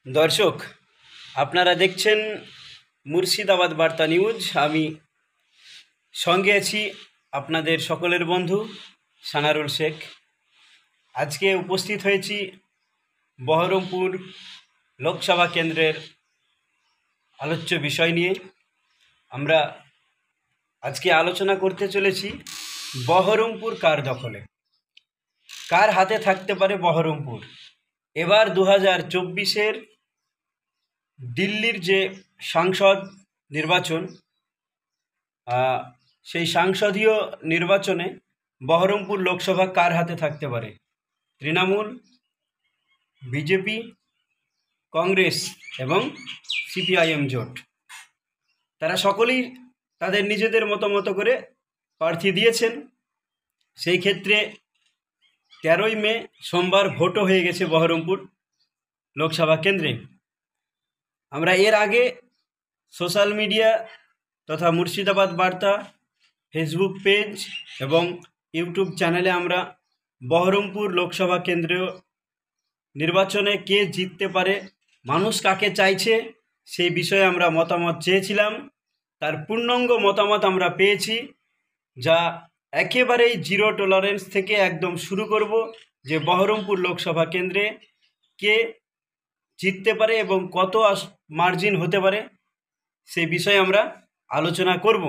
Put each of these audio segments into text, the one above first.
দর্শক, আপনারা দেখছেন মুর্শিদাবাদ বার্তা নিউজ। আমি সঙ্গে আছি আপনাদের সকলের বন্ধু সানারুল শেখ। আজকে উপস্থিত হয়েছি বহরমপুর লোকসভা কেন্দ্রের আলোচ্য বিষয় নিয়ে। আমরা আজকে আলোচনা করতে চলেছি বহরমপুর কার দখলে, কার হাতে থাকতে পারে বহরমপুর। এবার 2024-এর দিল্লির যে সাংসদ নির্বাচন, সেই সংসদীয় নির্বাচনে বহরমপুর লোকসভা কার হাতে থাকতে পারে? তৃণমূল, বিজেপি, কংগ্রেস এবং সিপিআইএম জোট, তারা সকলেই তাদের নিজেদের মতো করে প্রার্থী দিয়েছেন। সেই ক্ষেত্রে 13ই মে সোমবার ভোটও হয়ে গেছে বহরমপুর লোকসভা কেন্দ্রে। আমরা এর আগে সোশ্যাল মিডিয়া তথা মুর্শিদাবাদ বার্তা ফেসবুক পেজ এবং ইউটিউব চ্যানেলে আমরা বহরমপুর লোকসভা কেন্দ্রীয় নির্বাচনে কে জিততে পারে, মানুষ কাকে চাইছে, সেই বিষয়ে আমরা মতামত চেয়েছিলাম। তার পূর্ণাঙ্গ মতামত আমরা পেয়েছি, যা একেবারেই জিরো টলারেন্স থেকে একদম শুরু করব যে বহরমপুর লোকসভা কেন্দ্রে কে জিততে পারে এবং কত মার্জিন হতে পারে, সেই বিষয়ে আমরা আলোচনা করব।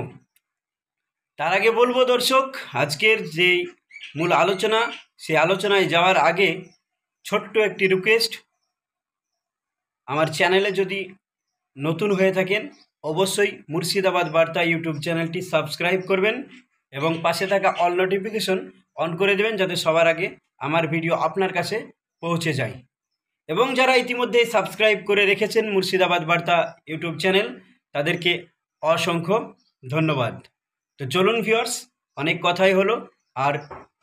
তার আগে বলবো দর্শক, আজকের যেই মূল আলোচনা, সেই আলোচনায় যাওয়ার আগে ছোট্ট একটি রিকোয়েস্ট, আমার চ্যানেলে যদি নতুন হয়ে থাকেন অবশ্যই মুর্শিদাবাদ বার্তা ইউটিউব চ্যানেলটি সাবস্ক্রাইব করবেন এবং পাশে থাকা অল নোটিফিকেশন অন করে দেবেন, যাতে সবার আগে আমার ভিডিও আপনার কাছে পৌঁছে যায়। এবং যারা ইতিমধ্যে সাবস্ক্রাইব করে রেখেছেন মুর্শিদাবাদ বার্তা ইউটিউব চ্যানেল, তাদেরকে অসংখ্য ধন্যবাদ। তো চলুন ভিউয়ার্স, অনেক কথাই হলো, আর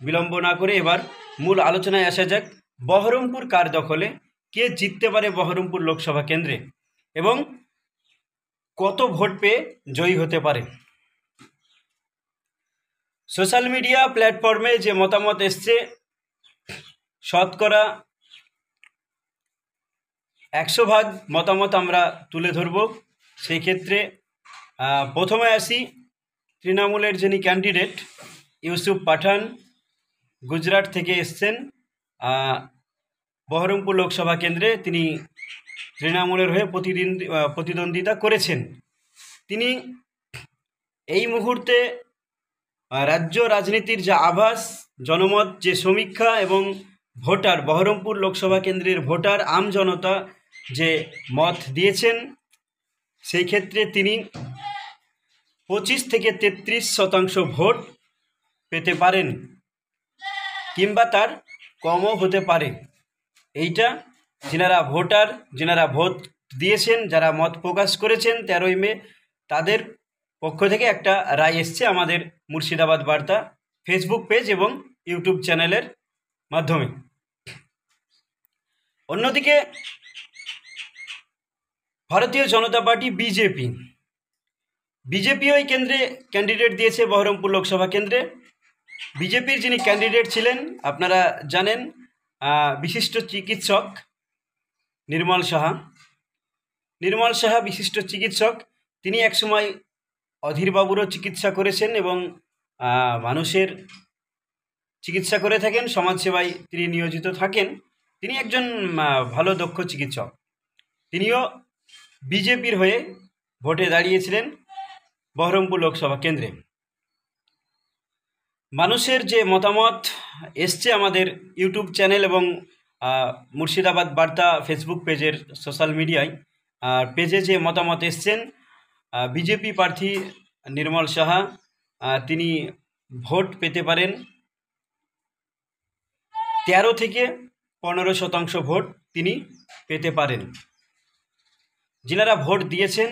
বিলম্ব না করে এবার মূল আলোচনায় আসা যাক। বহরমপুর কার দখলে, কে জিততে পারে বহরমপুর লোকসভা কেন্দ্রে এবং কত ভোট পেয়ে জয়ী হতে পারে। সোশ্যাল মিডিয়া প্ল্যাটফর্মে যে মতামত এসছে, শতকরা 100% মতামত আমরা তুলে ধরব। সেই ক্ষেত্রে প্রথমে আসি তৃণমূলের যিনি ক্যান্ডিডেট ইউসুফ পাঠান, গুজরাট থেকে এসছেন বহরমপুর লোকসভা কেন্দ্রে। তিনি তৃণমূলের হয়ে প্রতিদ্বন্দ্বিতা করেছেন। তিনি এই মুহূর্তে রাজ্য রাজনীতির যে আভাস, জনমত যে সমীক্ষা এবং ভোটার, বহরমপুর লোকসভা কেন্দ্রের ভোটার আম জনতা যে মত দিয়েছেন, সেই ক্ষেত্রে তিনি 25 থেকে 33% ভোট পেতে পারেন, কিংবা তার কমও হতে পারে। এইটা যিনারা ভোটার, যিনারা ভোট দিয়েছেন, যারা মত প্রকাশ করেছেন 13ই মে, তাদের পক্ষ থেকে একটা রায় এসছে আমাদের মুর্শিদাবাদ বার্তা ফেসবুক পেজ এবং ইউটিউব চ্যানেলের মাধ্যমে। অন্যদিকে ভারতীয় জনতা পার্টি বিজেপি ওই কেন্দ্রে ক্যান্ডিডেট দিয়েছে বহরমপুর লোকসভা কেন্দ্রে। বিজেপির যিনি ক্যান্ডিডেট ছিলেন আপনারা জানেন, বিশিষ্ট চিকিৎসক নির্মল সাহা বিশিষ্ট চিকিৎসক। তিনি একসময় অধীরবাবুরও চিকিৎসা করেছেন এবং মানুষের চিকিৎসা করে থাকেন, সমাজসেবায় তিনি নিয়োজিত থাকেন। তিনি একজন ভালো দক্ষ চিকিৎসক। তিনিও বিজেপির হয়ে ভোটে দাঁড়িয়েছিলেন বহরমপুর লোকসভা কেন্দ্রে। মানুষের যে মতামত এসছে আমাদের ইউটিউব চ্যানেল এবং মুর্শিদাবাদ বার্তা ফেসবুক পেজের সোশ্যাল মিডিয়ায় পেজে যে মতামত এসছেন, বিজেপি প্রার্থী নির্মল সাহা তিনি ভোট পেতে পারেন 13 থেকে 15% ভোট তিনি পেতে পারেন। যিনারা ভোট দিয়েছেন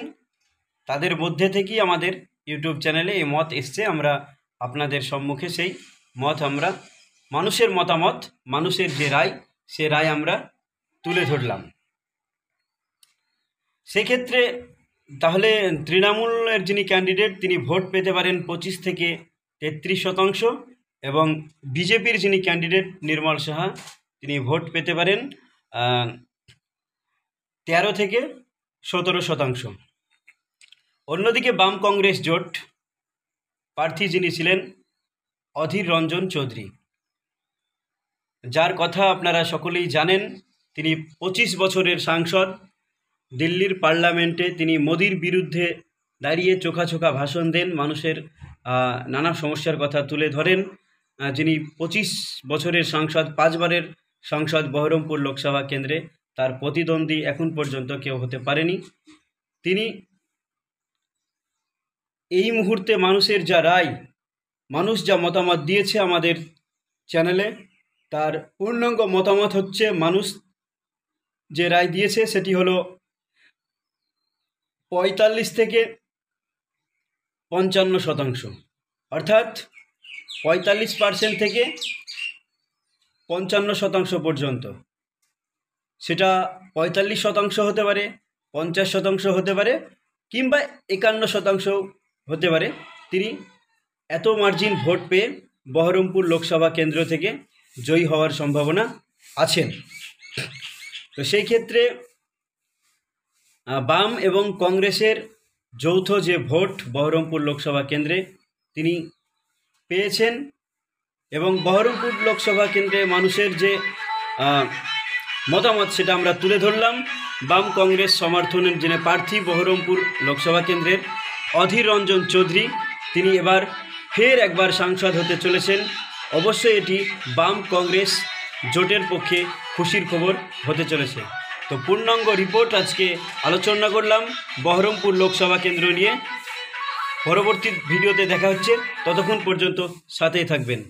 তাদের মধ্যে থেকেই আমাদের ইউটিউব চ্যানেলে এই মত এসছে। আমরা আপনাদের সম্মুখে সেই মত, আমরা মানুষের মতামত, মানুষের যে রায়, সে রায় আমরা তুলে ধরলাম। সেক্ষেত্রে তাহলে তৃণমূলের যিনি ক্যান্ডিডেট তিনি ভোট পেতে পারেন 25 থেকে 33%, এবং বিজেপির যিনি ক্যান্ডিডেট নির্মল সাহা তিনি ভোট পেতে পারেন 13 থেকে 17%। অন্যদিকে বাম কংগ্রেস জোট প্রার্থী যিনি ছিলেন অধীর রঞ্জন চৌধুরী, যার কথা আপনারা সকলেই জানেন। তিনি 25 বছরের সাংসদ। দিল্লির পার্লামেন্টে তিনি মোদির বিরুদ্ধে দাঁড়িয়ে চোখা চোখা ভাষণ দেন, মানুষের নানা সমস্যার কথা তুলে ধরেন। যিনি 25 বছরের সাংসদ, 5 বারের সাংসদ বহরমপুর লোকসভা কেন্দ্রে, তার প্রতিদ্বন্দ্বী এখন পর্যন্ত কেউ হতে পারেনি। তিনি এই মুহূর্তে মানুষের যা রায়, মানুষ যা মতামত দিয়েছে আমাদের চ্যানেলে, তার পূর্ণাঙ্গ মতামত হচ্ছে, মানুষ যে রায় দিয়েছে সেটি হলো 45 থেকে 55%, অর্থাৎ 45% থেকে 55% পর্যন্ত। সেটা 45% হতে পারে, 50% হতে পারে, কিংবা 51% হতে পারে। তিনি এত মার্জিন ভোট পেয়ে বহরমপুর লোকসভা কেন্দ্র থেকে জয়ী হওয়ার সম্ভাবনা আছেন। তো সেই ক্ষেত্রে বাম এবং কংগ্রেসের যৌথ যে ভোট বহরমপুর লোকসভা কেন্দ্রে তিনি পেয়েছেন, এবং বহরমপুর লোকসভা কেন্দ্রে মানুষের যে মতামত সেটা আমরা তুলে ধরলাম। বাম কংগ্রেস সমর্থনের যিনি প্রার্থী বহরমপুর লোকসভা কেন্দ্রের অধীর রঞ্জন চৌধুরী, তিনি এবার ফের একবার সাংসদ হতে চলেছেন। অবশ্যই এটি বাম কংগ্রেস জোটের পক্ষে খুশির খবর হতে চলেছে। তো পূর্ণাঙ্গ রিপোর্ট আজকে আলোচনা করলাম বহরমপুর লোকসভা কেন্দ্র নিয়ে। পরবর্তী ভিডিওতে দেখা হচ্ছে, ততক্ষণ পর্যন্ত সাথেই থাকবেন।